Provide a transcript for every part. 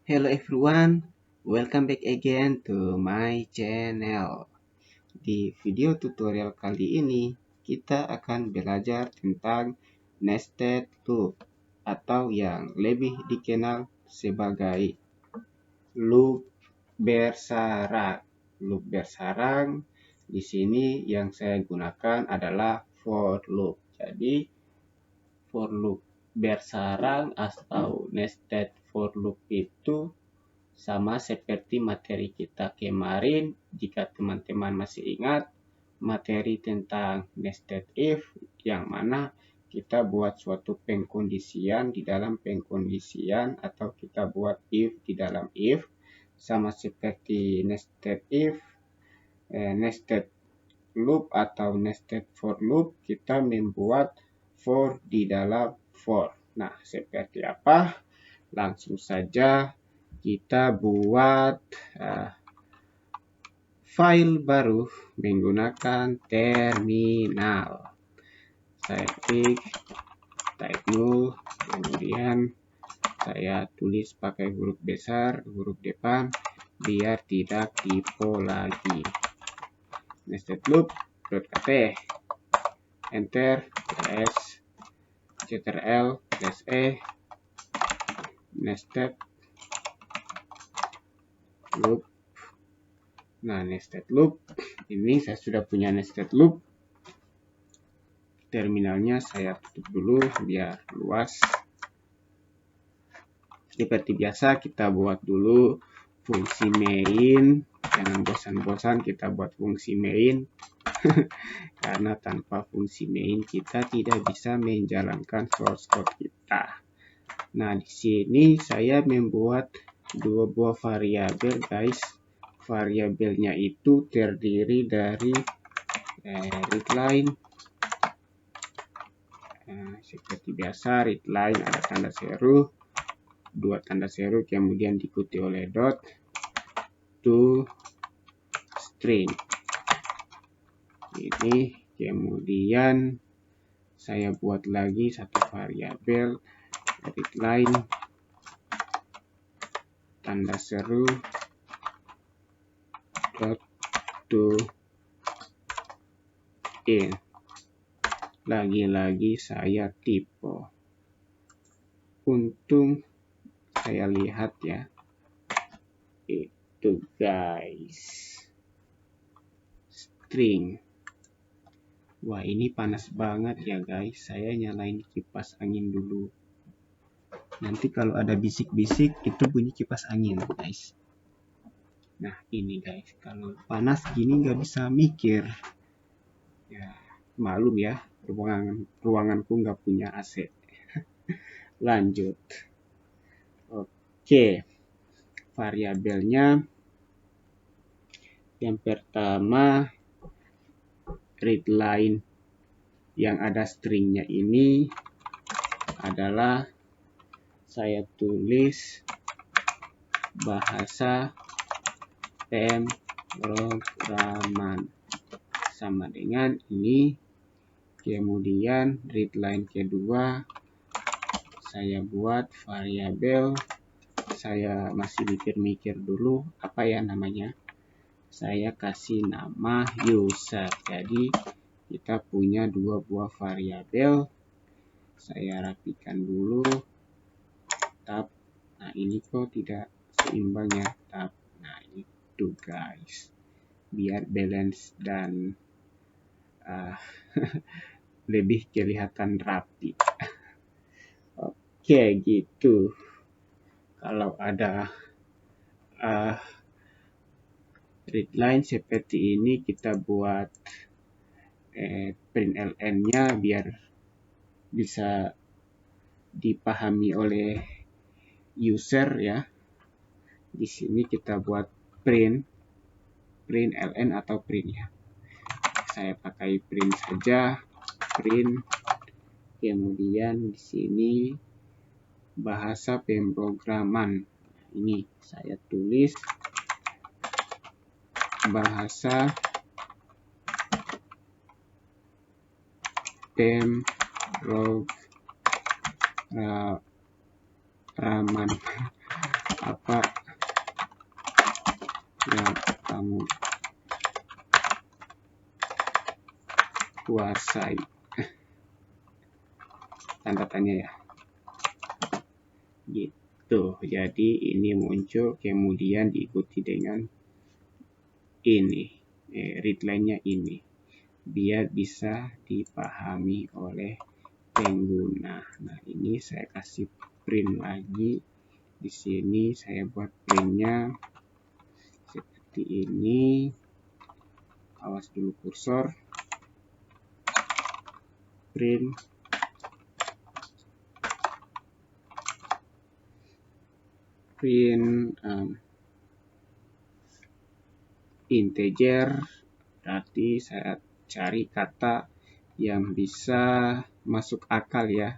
Hello everyone, welcome back again to my channel. Di video tutorial kali ini, kita akan belajar tentang nested loop atau yang lebih dikenal sebagai loop bersarang. Loop bersarang di sini yang saya gunakan adalah for loop. Jadi for loop bersarang atau nested for loop itu sama seperti materi kita kemarin. Jika teman-teman masih ingat materi tentang nested if, yang mana kita buat suatu pengkondisian di dalam pengkondisian, atau kita buat if di dalam if, sama seperti nested if, nested loop atau nested for loop, kita membuat for di dalam for. Nah, seperti apa? Langsung saja kita buat file baru menggunakan terminal. Saya klik type null, kemudian saya tulis pakai huruf besar, huruf depan, biar tidak typo lagi. Nested loop.kt, enter, ps, ctrl, e, nested loop. Nah, nested loop ini saya sudah punya nested loop. Terminalnya saya tutup dulu biar luas. Seperti biasa kita buat dulu fungsi main. Jangan bosan-bosan kita buat fungsi main. Karena tanpa fungsi main kita tidak bisa menjalankan source code kita. Nah, di sini saya membuat dua buah variabel, guys. Variabelnya itu terdiri dari readline. Seperti biasa, readline ada tanda seru, dua tanda seru, kemudian diikuti oleh dot to string. Ini kemudian saya buat lagi satu variabel readline tanda seru dot to in. Lagi-lagi saya typo. Untung saya lihat ya. Itu guys. String. Wah, ini panas banget ya guys. Saya nyalain kipas angin dulu. Nanti kalau ada bisik-bisik itu bunyi kipas angin guys. Nah, ini guys. Kalau panas gini nggak bisa mikir. Ya, malum ya. Ruanganku nggak punya AC. Lanjut. Oke. Variabelnya yang pertama readline yang ada stringnya ini adalah saya tulis bahasa pemrograman sama dengan ini. Kemudian readline kedua saya buat variabel, saya masih mikir-mikir dulu apa ya namanya. Saya kasih nama user. Jadi kita punya dua buah variabel. Saya rapikan dulu. Tab. Nah, ini kok tidak seimbang ya, tab. Nah, itu guys. Biar balance dan lebih kelihatan rapi. Oke, gitu. Kalau ada readline seperti ini, kita buat println-nya biar bisa dipahami oleh user ya. Di sini kita buat println atau print ya. Saya pakai print saja, print. Kemudian di sini bahasa pemrograman. Ini saya tulis bahasa pemrograman. apa yang kamu kuasai, tanda tanya ya, gitu. Jadi ini muncul, kemudian diikuti dengan ini, readline-nya ini, biar bisa dipahami oleh pengguna. Nah, ini saya kasih print lagi. Di sini saya buat printnya seperti ini. Awas dulu kursor. Print integer, berarti saya cari kata yang bisa masuk akal ya,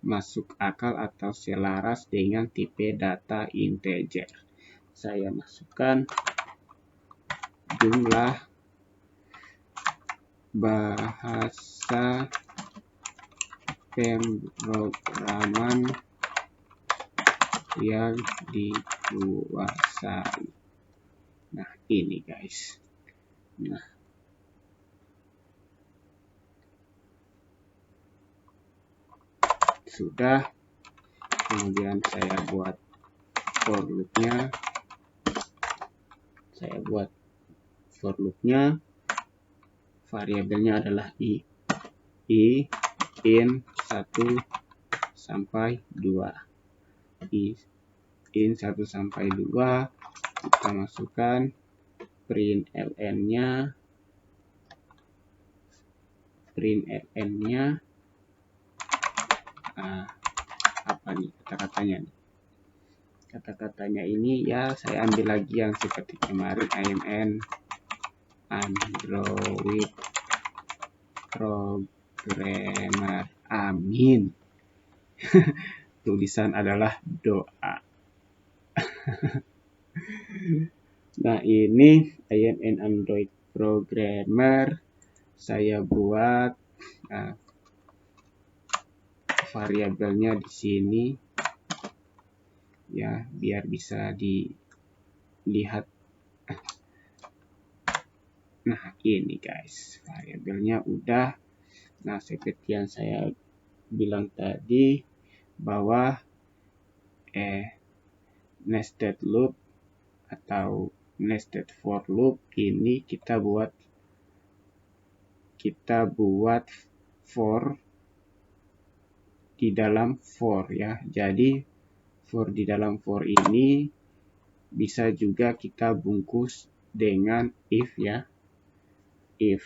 masuk akal atau selaras dengan tipe data integer. Saya masukkan jumlah bahasa pemrograman yang dikuasai. Nah, ini guys. Nah, sudah. Kemudian saya buat for loop-nya. Variabelnya adalah i in 1 sampai 2. In 1 sampai 2 kita masukkan print ln-nya. Apa nih kata-katanya? Kata-katanya ini ya saya ambil lagi yang seperti kemarin, IMN Android Programmer. Amin. Tulisan adalah doa. Nah, ini IMN Android Programmer. Saya buat variabelnya di sini ya, biar bisa dilihat. Nah, ini guys, variabelnya udah. Nah, seperti yang saya bilang tadi bahwa nested loop atau nested for loop ini kita buat for di dalam for ya. Jadi for di dalam for ini bisa juga kita bungkus dengan if ya. If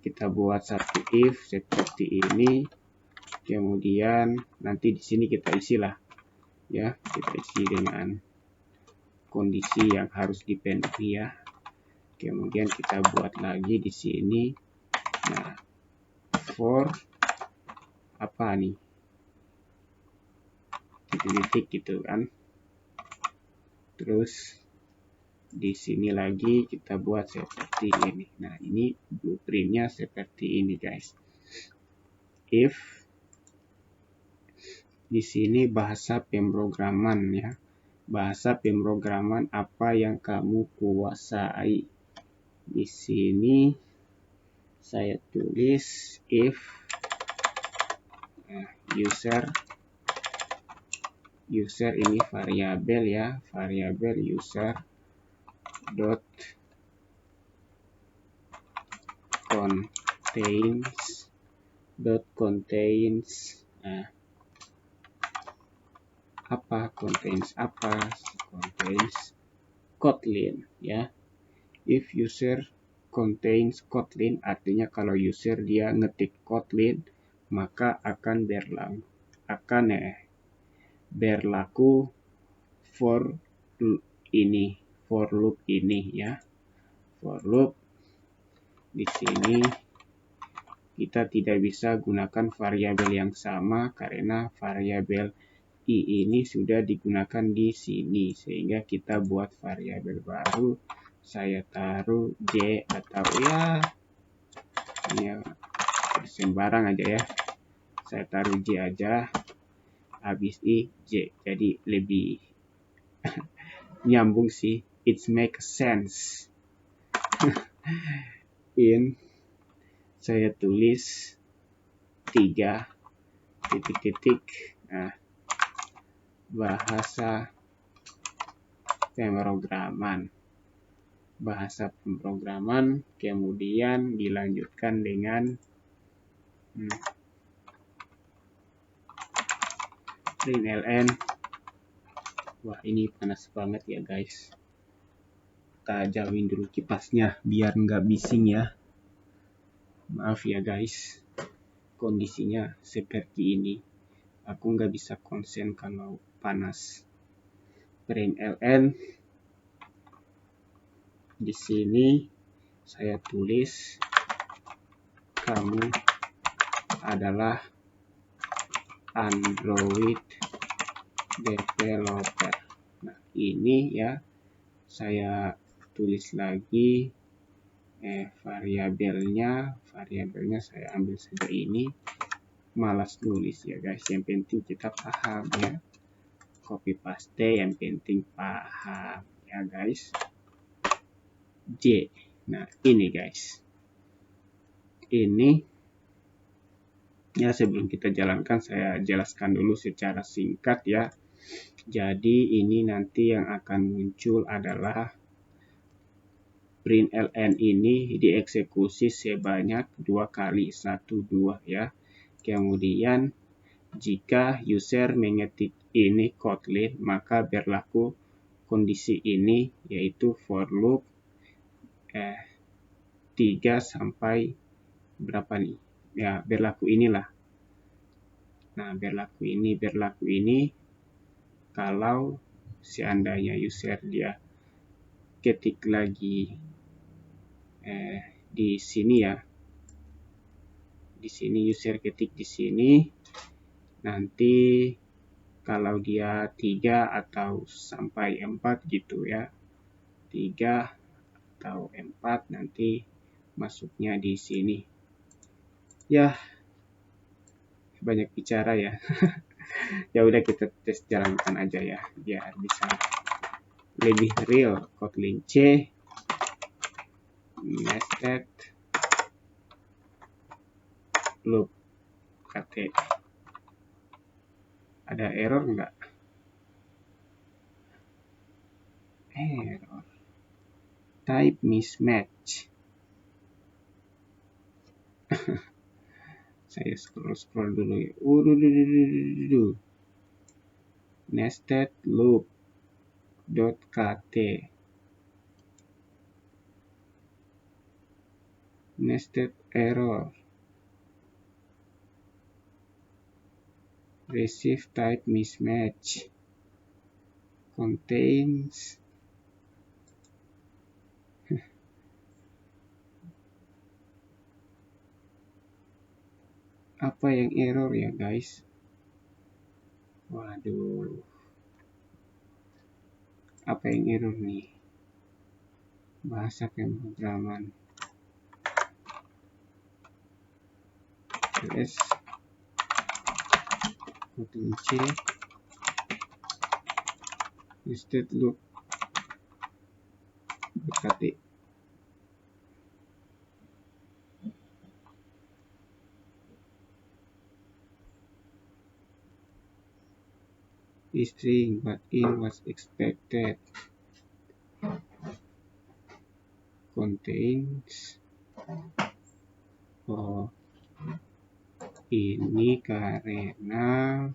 kita buat satu if seperti ini, kemudian nanti di sini kita isi lah ya, kita isi dengan kondisi yang harus dipenuhi ya. Kemudian kita buat lagi di sini. Nah, for apa nih? Titik gitu kan. Terus di sini lagi kita buat seperti ini. Nah, ini blueprintnya seperti ini guys. If di sini bahasa pemrograman ya. Bahasa pemrograman apa yang kamu kuasai. Di sini saya tulis if user ini variabel ya, variabel user dot contains contains Kotlin ya. If user contains Kotlin, artinya kalau user dia ngetik Kotlin, maka akan berlaku for loop ini ya. For loop di sini kita tidak bisa gunakan variabel yang sama karena variabel i ini sudah digunakan di sini, sehingga kita buat variabel baru. Saya taruh j atau ya sembarang aja ya. Saya taruh j aja. habis I, J. Jadi lebih nyambung sih. It make sense. In, saya tulis 3 titik-titik. Nah, bahasa pemrograman. Bahasa pemrograman kemudian dilanjutkan dengan println. Wah, ini panas banget ya guys. Kita jauhin dulu kipasnya biar nggak bising ya. Maaf ya guys, kondisinya seperti ini. Aku nggak bisa konsen kalau panas. Println. Di sini saya tulis kamu adalah Android developer. Nah, ini ya saya tulis lagi variabelnya saya ambil saja ini. Malas nulis ya guys, yang penting kita paham ya. Copy paste, yang penting paham ya guys. J. Nah, ini guys. Ini ya, sebelum kita jalankan saya jelaskan dulu secara singkat ya. Jadi ini nanti yang akan muncul adalah println ini dieksekusi sebanyak 2 kali, 1, 2 ya. Kemudian jika user mengetik ini Kotlin, maka berlaku kondisi ini, yaitu for loop 3 sampai berapa nih ya, berlaku inilah. Nah, berlaku ini kalau seandainya user dia ketik lagi di sini ya, di sini user ketik di sini, nanti kalau dia 3 atau sampai 4 gitu ya, 3 atau 4 nanti masuknya di sini ya. Banyak bicara ya. Ya udah, kita tes jalankan aja ya biar bisa lebih real. Kotlin C nested loop KT. Ada error enggak? Error type mismatch. Saya scroll dulu ya. Nested loop .kt. Nested error. Receive type mismatch. Contains apa yang error ya guys? Waduh, apa yang error nih? Bahasa pemrograman ls Kotlin C nested loop BKT. String but in was expected. Contains ini karena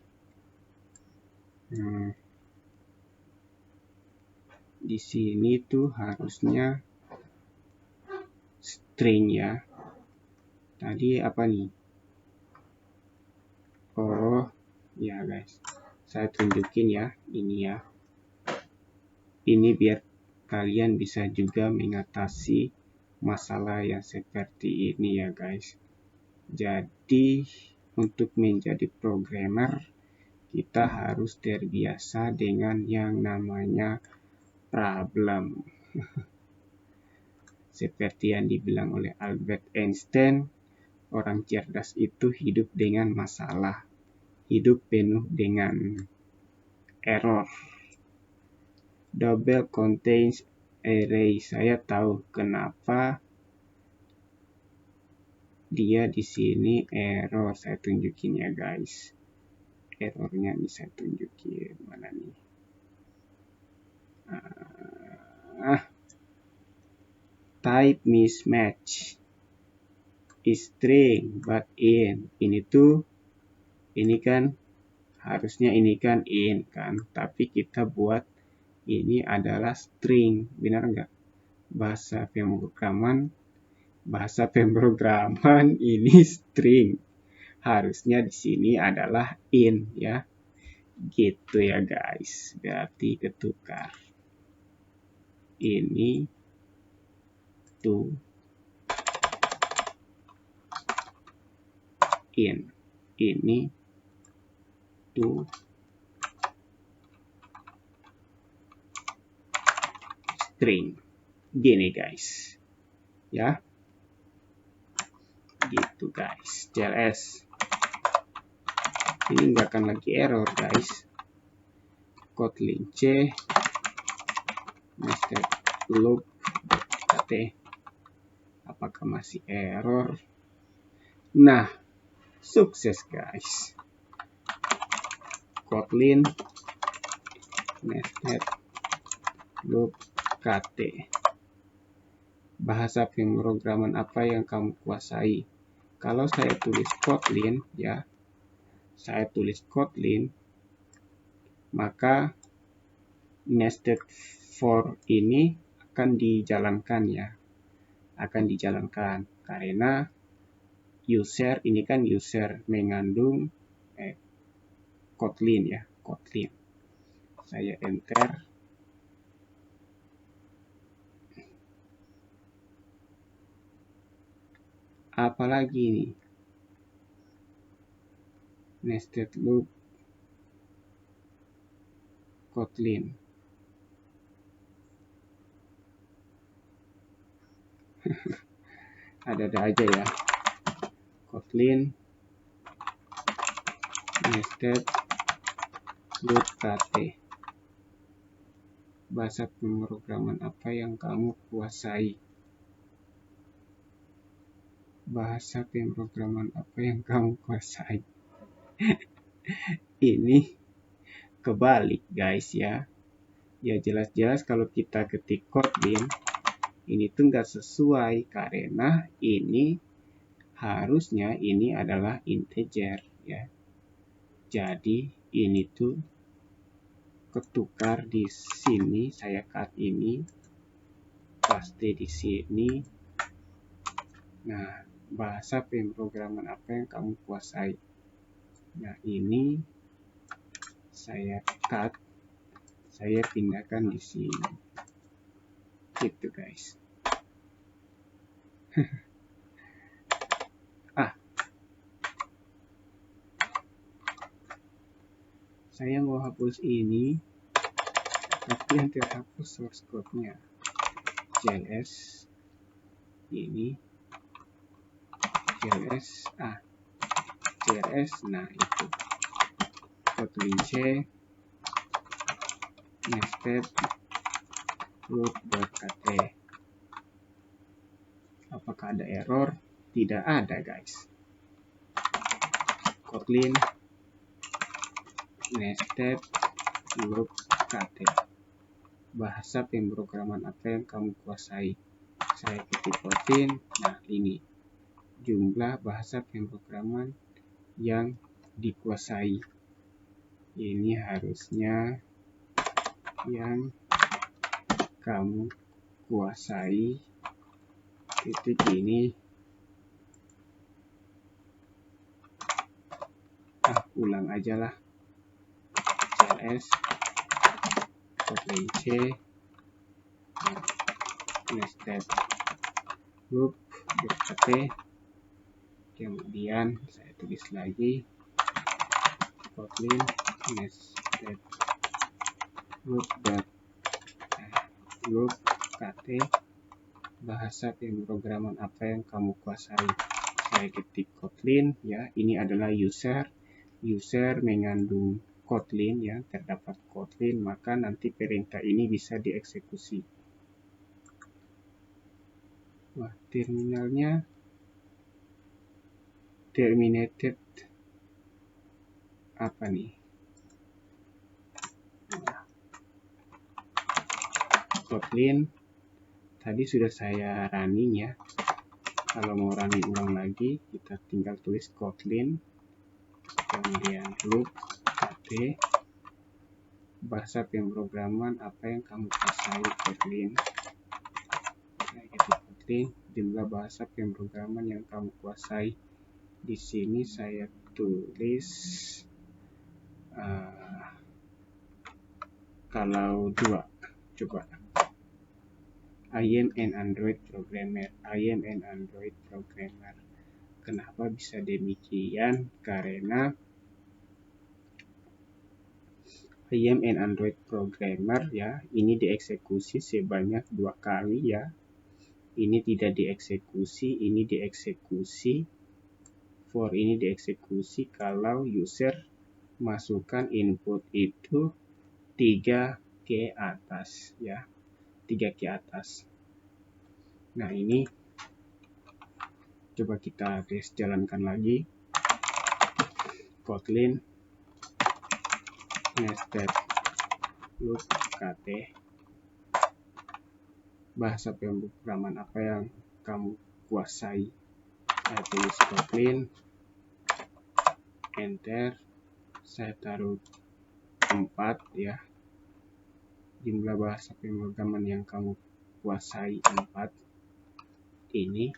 di sini tuh harusnya string ya. Tadi apa nih? Oh ya guys, saya tunjukin ya, ini ya. Ini biar kalian bisa juga mengatasi masalah yang seperti ini ya guys. Jadi untuk menjadi programmer kita harus terbiasa dengan yang namanya problem. Seperti yang dibilang oleh Albert Einstein, orang cerdas itu hidup dengan masalah. hidup penuh dengan error. Double contains array. Saya tahu kenapa dia di sini error. Saya tunjukin ya guys. Errornya nih saya tunjukin mana nih. Type mismatch is string but int. Ini kan harusnya ini kan int kan, tapi kita buat ini adalah string, benar nggak? Bahasa pemrograman ini string. Harusnya di sini adalah int ya. Gitu ya guys. Berarti ketukar. Ini to int. Ini to string. Gini guys. Ya. Gitu guys. CLS. Ini nggak akan lagi error guys. Kotlin C nested loop kt. Apakah masih error? Nah, sukses guys. Kotlin nested loop kt. Bahasa pemrograman apa yang kamu kuasai? Kalau saya tulis Kotlin ya, maka nested for ini akan dijalankan ya. Akan dijalankan karena user ini kan user mengandung Kotlin ya, Kotlin. Saya enter. Apalagi ini nested loop Kotlin. Ada-ada aja ya. Kotlin nested loop kt. Bahasa pemrograman apa yang kamu kuasai? Bahasa pemrograman apa yang kamu kuasai? Ini kebalik guys ya. Ya jelas-jelas kalau kita ketik Kotlin ini tuh nggak sesuai karena ini harusnya ini adalah integer ya. Jadi ini tuh ketukar di sini, saya cut ini, paste di sini. Nah, bahasa pemrograman apa yang kamu kuasai? Nah, ini saya cut, saya pindahkan di sini. Gitu guys. Saya mau hapus ini, tapi yang terhapus source code-nya. CLS ini CLS, nah itu Kotlin C nested loop.kt. Apakah ada error? Tidak ada guys. Kotlin nested loop kt. Bahasa pemrograman apa yang kamu kuasai? Saya ketik Kotlin. Nah ini jumlah bahasa pemrograman yang dikuasai. Ini harusnya yang kamu kuasai. Titik ini. Ulang aja lah. CLS Kotlin C nested loop kt. Kemudian saya tulis lagi Kotlin nested loop kt. Bahasa pemrograman apa yang kamu kuasai? Saya ketik Kotlin ya, ini adalah user user mengandung Kotlin ya, terdapat Kotlin, maka nanti perintah ini bisa dieksekusi. Wah, terminalnya terminated apa nih? Kotlin tadi sudah saya running ya. Kalau mau running ulang lagi, kita tinggal tulis Kotlin, kemudian loop kt, bahasa pemrograman apa yang kamu kuasai Kotlin. Kotlin, jumlah bahasa pemrograman yang kamu kuasai. Di sini saya tulis kalau 2, coba. I am an Android programmer. I am an Android programmer. Kenapa bisa demikian? Karena I am an Android programmer ya. Ini dieksekusi sebanyak 2 kali ya. Ini tidak dieksekusi, ini dieksekusi. For ini dieksekusi kalau user masukkan input itu 3 ke atas ya. 3 ke atas. Nah, ini coba kita tes jalankan lagi. Kotlin nested loop kt, bahasa pemrograman apa yang kamu kuasai. Saya tulis Kotlin, enter, saya taruh 4 ya, jumlah bahasa pemrograman yang kamu kuasai 4. Ini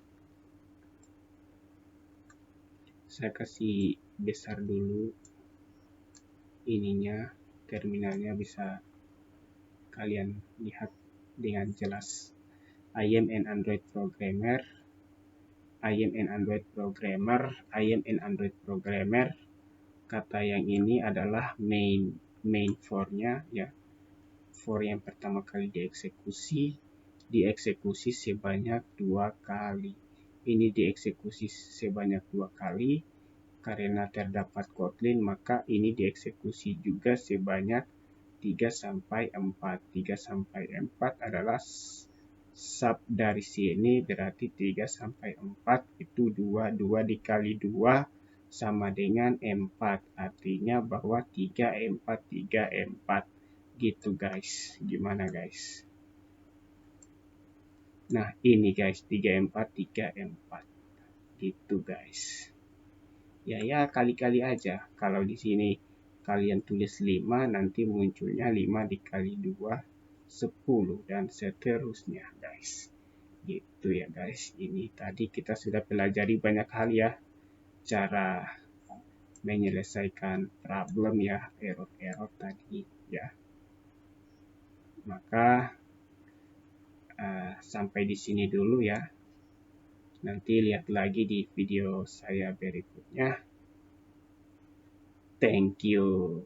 saya kasih besar dulu ininya, terminalnya bisa kalian lihat dengan jelas. I am an Android programmer. I am an Android programmer. I am an Android programmer. Kata yang ini adalah main for-nya ya. For yang pertama kali dieksekusi sebanyak 2 kali. Ini dieksekusi sebanyak 2 kali. Karena terdapat Kotlin, maka ini dieksekusi juga sebanyak 3 sampai 4. 3 sampai 4 adalah sub dari sini, berarti 3 sampai 4 itu 2. 2 dikali 2 sama dengan 4. Artinya bahwa 3, 4, 3, 4. Gitu guys. Gimana guys? Nah, ini guys, 3, 4, 3, 4. Gitu guys. Ya kali-kali aja. Kalau di sini kalian tulis 5, nanti munculnya 5 dikali 2, 10 dan seterusnya guys. Gitu ya guys. Ini tadi kita sudah pelajari banyak hal ya. Cara menyelesaikan problem ya, error-error tadi ya. Maka sampai di sini dulu ya. Nanti lihat lagi di video saya berikutnya. Thank you.